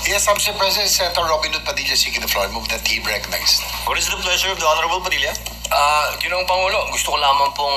Yes, Mr. President, Senator Robin Hood Padilla seeking the floor. Move that he be recognized. What is the pleasure of the Honorable Padilla? Ginoong Pangulo, gusto ko lamang pong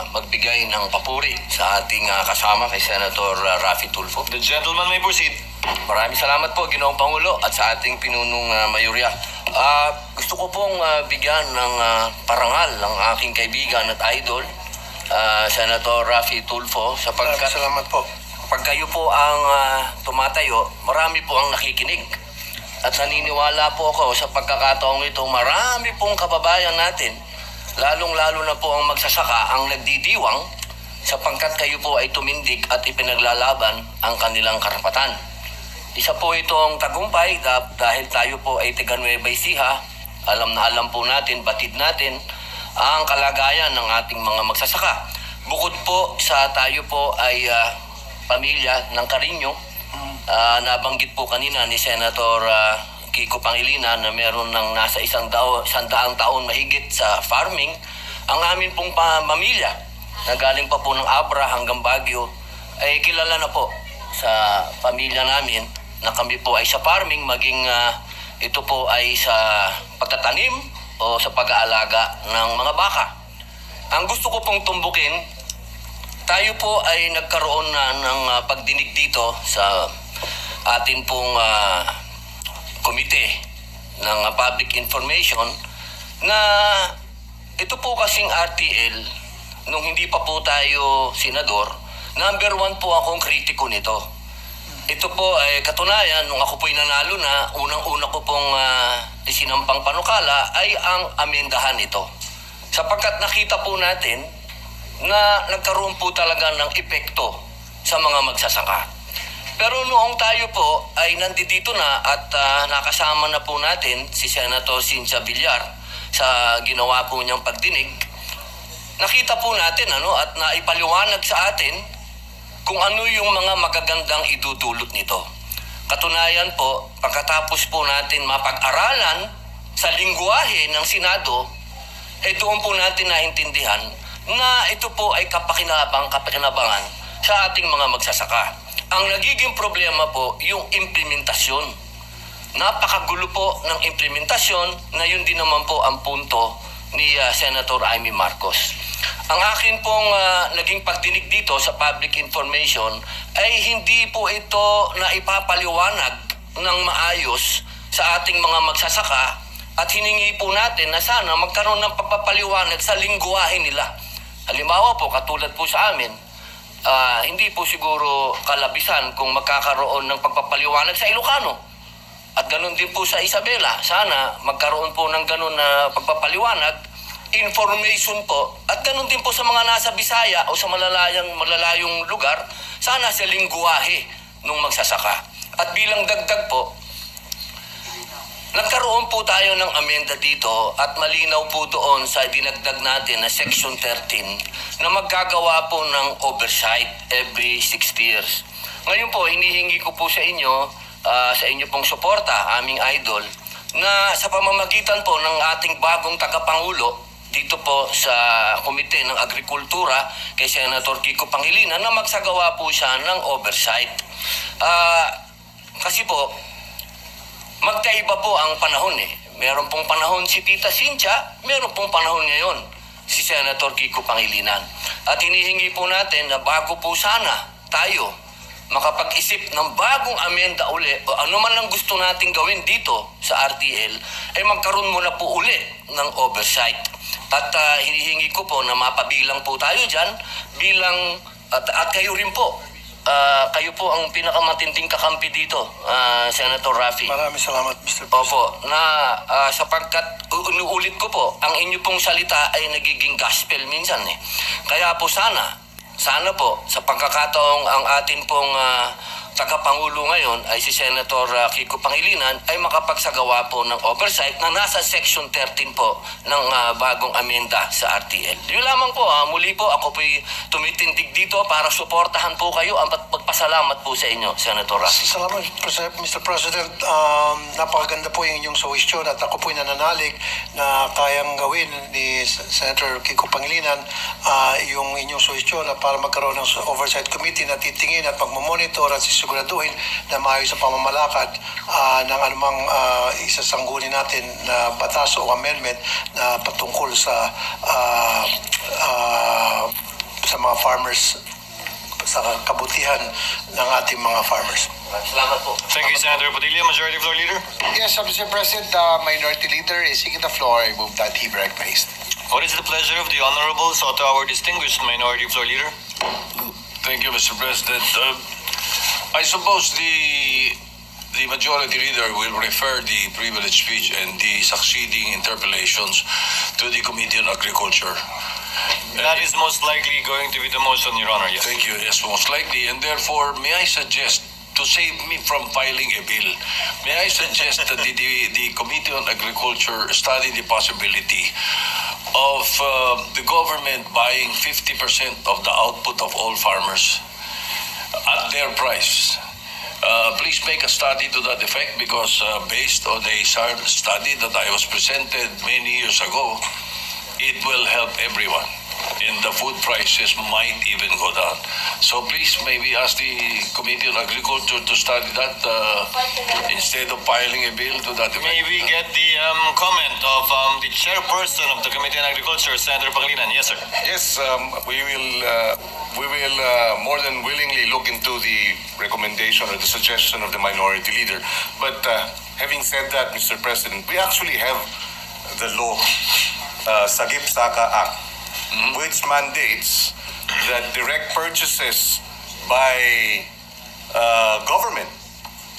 magbigay ng papuri sa ating kasama kay Senator Raffy Tulfo. The gentleman may proceed. Maraming salamat po, Ginoong Pangulo, at sa ating pinunong mayorya. Gusto ko pong bigyan ng parangal ng aking kaibigan at idol, Senator Raffy Tulfo, sapagkat Salamat po. pag kayo po ang tumatayo, marami po ang nakikinig. At naniniwala po ako sa pagkakataong ito, marami pong kababayan natin, lalong-lalo na po ang magsasaka, ang nagdidiwang sapagkat kayo po ay tumindig at ipinaglalaban ang kanilang karapatan. Isa po itong tagumpay dahil tayo po ay taga Nueva Ecija. Alam na alam po natin, batid natin ang kalagayan ng ating mga magsasaka. Bukod po sa tayo po ay pamilya ng Carino, nabanggit po kanina ni Senator Kiko Pangilinan na meron ng nasa 100 taon mahigit sa farming. Ang amin pong pamilya na galing pa po ng Abra hanggang Baguio ay kilala na po sa pamilya namin na kami po ay sa farming, maging ito po ay sa pagtatanim o sa pag-aalaga ng mga baka. Ang gusto ko pong tumbukin, tayo po ay nagkaroon na ng pagdinig dito sa atin pong komite ng public information na ito po kasing RTL, nung hindi pa po tayo senador, number 1 po akong kritiko nito. Ito po ay katunayan, nung ako po'y nanalo na, unang-una ko pong isinampang panukala ay ang amendahan ito. Sapagkat nakita po natin na nagkaroon po talaga ng epekto sa mga magsasaka. Pero noong tayo po ay nandito na at nakasama na po natin si Senator Cynthia Villar sa ginawa po niyang pagdinig, nakita po natin at naipaliwanag sa atin kung ano yung mga magagandang idudulot nito. Katunayan po, pagkatapos po natin mapag-aralan sa lingwahe ng Senado, doon po natin naintindihan na ito po ay kapakinabangan sa ating mga magsasaka. Ang nagiging problema po, yung implementasyon. Napakagulo po ng implementasyon na yun din naman po ang punto ni Senator Amy Marcos. Ang akin pong naging pagdinig dito sa public information ay hindi po ito na ipapaliwanag ng maayos sa ating mga magsasaka at hiningi po natin na sana magkaroon ng pagpapaliwanag sa lingwahe nila. Halimbawa po, katulad po sa amin, hindi po siguro kalabisan kung magkakaroon ng pagpapaliwanag sa Ilocano. At ganun din po sa Isabela. Sana magkaroon po ng ganun na pagpapaliwanag, information po, at ganun din po sa mga nasa Bisaya o sa malalayong lugar, sana sa lingwahe nung magsasaka. At bilang dagdag po, nagkaroon po tayo ng amenda dito at malinaw po doon sa dinagdag natin na Section 13 na maggagawa po ng oversight every 6 years. Ngayon po, hinihingi ko po sa inyo pong suporta, aming idol, na sa pamamagitan po ng ating bagong tagapangulo dito po sa Komite ng Agrikultura kay Senator Kiko Pangilinan na magsagawa po siya ng oversight. Kasi po, magkaiba po ang panahon Meron pong panahon si Tita Cynthia, meron pong panahon ngayon si Senator Kiko Pangilinan. At hinihingi po natin na bago po sana tayo makapag-isip ng bagong amenda uli o ano man ang gusto nating gawin dito sa RTL, ay magkaroon muna po uli ng oversight. At hinihingi ko po na mapabilang po tayo dyan bilang, at kayo rin po. Kayo po ang pinakamatinding kakampi dito, Senator Raffy. Maraming salamat, Mr. President. Opo, na sapagkat inuulit ko po, ang inyo pong salita ay nagiging gospel minsan Kaya po sana po sa pagkakataong ang atin pong tagapangulo ngayon ay si Senator Kiko Pangilinan ay makapagsagawa po ng oversight na nasa Section 13 po ng bagong amenda sa RTL. Yun lamang po, muli po ako po'y tumitindig dito para suportahan po kayo at magpasalamat po sa inyo, Senator Raffy. Salamat, Mr. President. Napakaganda po yung inyong suggestion at ako po'y nananalig na kayang gawin ni Senator Kiko Pangilinan yung inyong suggestion na para magkaroon ng oversight committee na titingin at magmamonitor at siguraduhin na maayos ang pamamalakad ng anumang isasangguni natin na batas o amendment na patungkol sa mga farmers, sa kabutihan ng ating mga farmers. Salamat po. Thank you, Senator Padilla. Majority Floor Leader. Yes, Mr. President, the Minority Leader is seeking the floor. I move that he be recognized. What is the pleasure of the Honorable sought our distinguished Minority Floor Leader? Thank you, Mr. President. I suppose the Majority Leader will refer the privilege speech and the succeeding interpellations to the Committee on Agriculture. That is most likely going to be the motion, Your Honor. Yes. Thank you. Yes, most likely. And therefore, may I suggest, to save me from filing a bill, may I suggest that the Committee on Agriculture study the possibility of the government buying 50% of the output of all farmers at their price. Please make a study to that effect, because based on a study that I was presented many years ago, it will help everyone. And the food prices might even go down. So please maybe ask the Committee on Agriculture to study that instead of filing a bill to that effect. May we get the comment of the chairperson of the Committee on Agriculture, Senator Pangilinan? Yes, sir. Yes, we will more than willingly look into the recommendation or the suggestion of the Minority Leader. But having said that, Mr. President, we actually have the law, Sagip-Saka Act, which mandates that direct purchases by government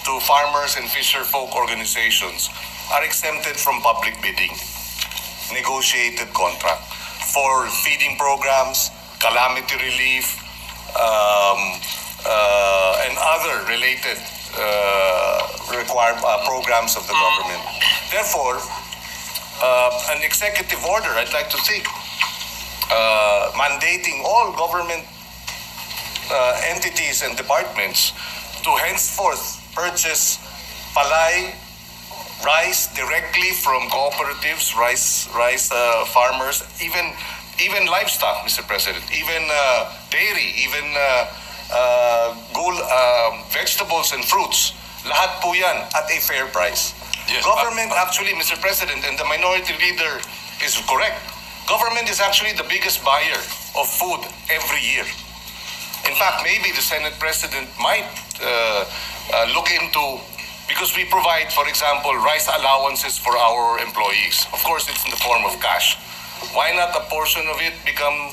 to farmers and fisher folk organizations are exempted from public bidding, negotiated contract for feeding programs, calamity relief, and other related required programs of the government. Therefore, an executive order, I'd like to think, mandating all government entities and departments to henceforth purchase palay, rice directly from cooperatives, rice farmers, even livestock, Mr. President, even dairy, even vegetables and fruits. Lahat po yan at a fair price. Yes, Government actually, Mr. President, and the Minority Leader is correct. Government is actually the biggest buyer of food every year. In fact, maybe the Senate President might look into, because we provide, for example, rice allowances for our employees. Of course, it's in the form of cash. Why not a portion of it become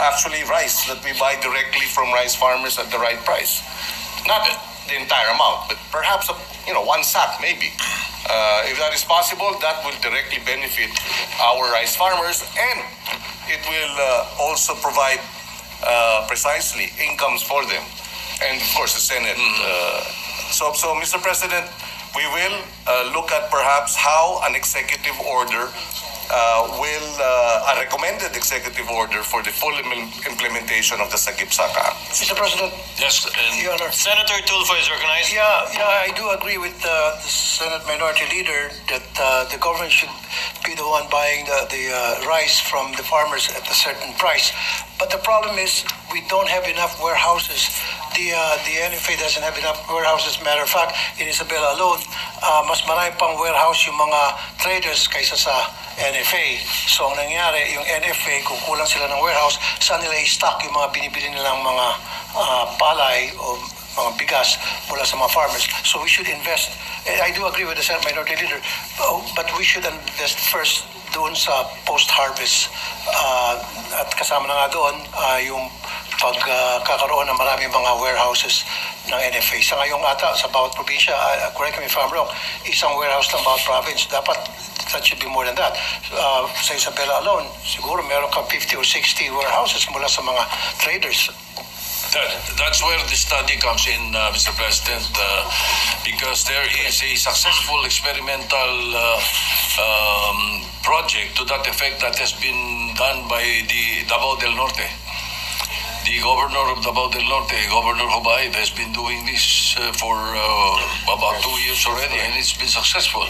actually rice that we buy directly from rice farmers at the right price? Not the entire amount, but perhaps one sack maybe. If that is possible, that will directly benefit our rice farmers, and it will also provide precisely incomes for them, and of course the Senate. So, Mr. President, we will look at perhaps how an executive order a recommended executive order for the full implementation of the Sagip-Saka Act. Mr. President, Yes, and Your Honor. Senator Tulfo is recognized. Yeah, I do agree with the Senate Minority Leader that the government should be the one buying the rice from the farmers at a certain price. But the problem is we don't have enough warehouses. The NFA doesn't have enough warehouses. Matter of fact, in Isabela alone, mas marami pang warehouse yung mga traders kaysa sa NFA. So ang nangyari, yung NFA, kung kulang sila ng warehouse, saan nila i-stock yung mga binibili nilang mga palay o mga bigas mula sa mga farmers. So we should invest. I do agree with the Senate Minority Leader, but we should invest first doon sa post-harvest. At kasama na nga doon yung pagkakaroon ng maraming mga warehouses ng NFA. Sa ngayong ata, sa bawat probinsya, correct me if I'm wrong, isang warehouse ng bawat province. Dapat, that should be more than that. Sa Isabela alone, siguro meron kang 50 or 60 warehouses mula sa mga traders. that's where the study comes in, Mr. President, because there is a successful experimental project to that effect that has been done by the Davao del Norte. The governor of Davao del Norte, Governor Hubayb, has been doing this for about 2 years already, and it's been successful.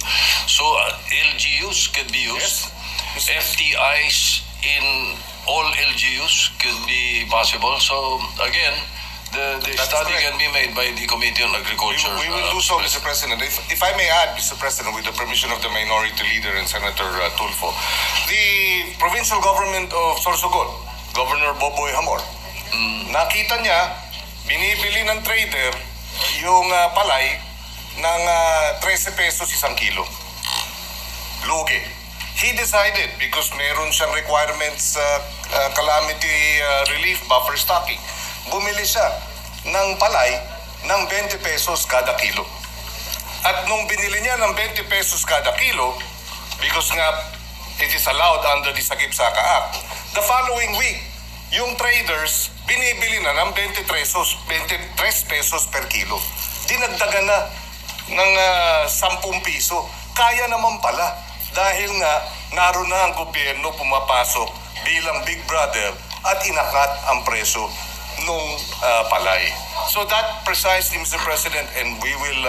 So LGUs can be used. FTIs in all LGUs could be possible. So again, The That's study correct. can be made by the Committee on Agriculture. We will do so, Mr. President. If I may add, Mr. President, with the permission of the Minority Leader and Senator Tulfo, the provincial government of Sorsogon, Governor Boboy Hamor, nakita niya, binibili ng trader yung palay ng 13 pesos isang kilo. Lugi. He decided, because meron siyang requirements calamity relief buffer stocking, bumili siya ng palay ng 20 pesos kada kilo. At nung binili niya ng 20 pesos kada kilo, because nga it is allowed under the Sagip-Saka Act, the following week, yung traders binibili na ng 23 pesos per kilo. Dinagdagan na ng 10 piso. Kaya naman pala dahil nga naroon na ang gobyerno pumapasok bilang big brother at inakat ang presyo nung palay. So that precisely, Mr. President, and we will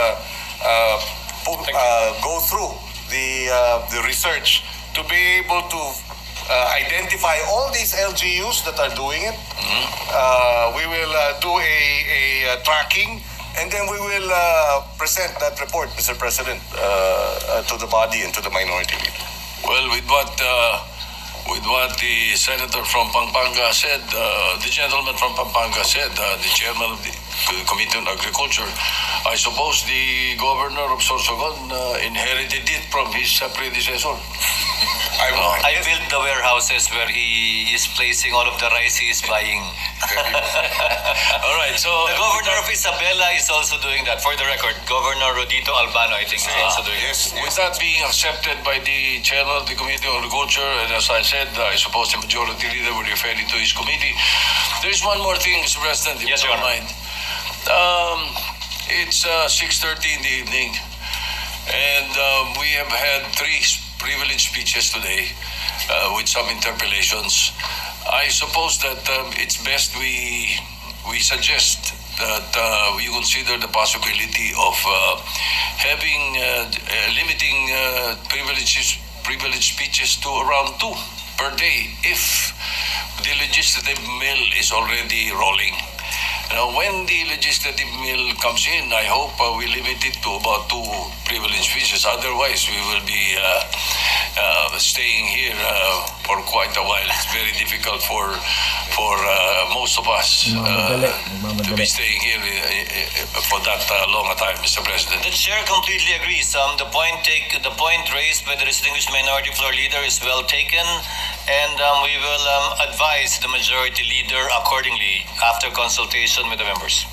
go through the research to be able to identify all these LGUs that are doing it. We will do a tracking, and then we will present that report, Mr. President, to the body and to the minority leader. Well, with what the senator from Pampanga said, the gentleman from Pampanga said, the chairman of the Committee on Agriculture, I suppose the governor of Sorsogon inherited it from his predecessor. I built the warehouses where he is placing all of the rice he is buying. All right, so The governor of Isabela is also doing that. For the record, Governor Rodito Albano, I think, is also doing Yes, with that being accepted by the chairman of the Committee on Agriculture, and as I said, I suppose the majority leader will refer it to his committee. There is one more thing, Mr. President, if Yes, you Your don't Honor. mind. It's 6:30 in the evening, and we have had three privileged speeches today with some interpellations. I suppose that it's best we suggest that we consider the possibility of having limiting privileged speeches to around 2 per day if the legislative mill is already rolling. Now, when the legislative mill comes in, I hope we limit it to about 2 privileged speeches. Otherwise, we will be staying here for quite a while. It's very difficult for most of us to be staying here for that long a time, Mr. President. The chair completely agrees. The point raised by the distinguished minority floor leader is well taken, and we will advise the majority leader accordingly after consultation with the members.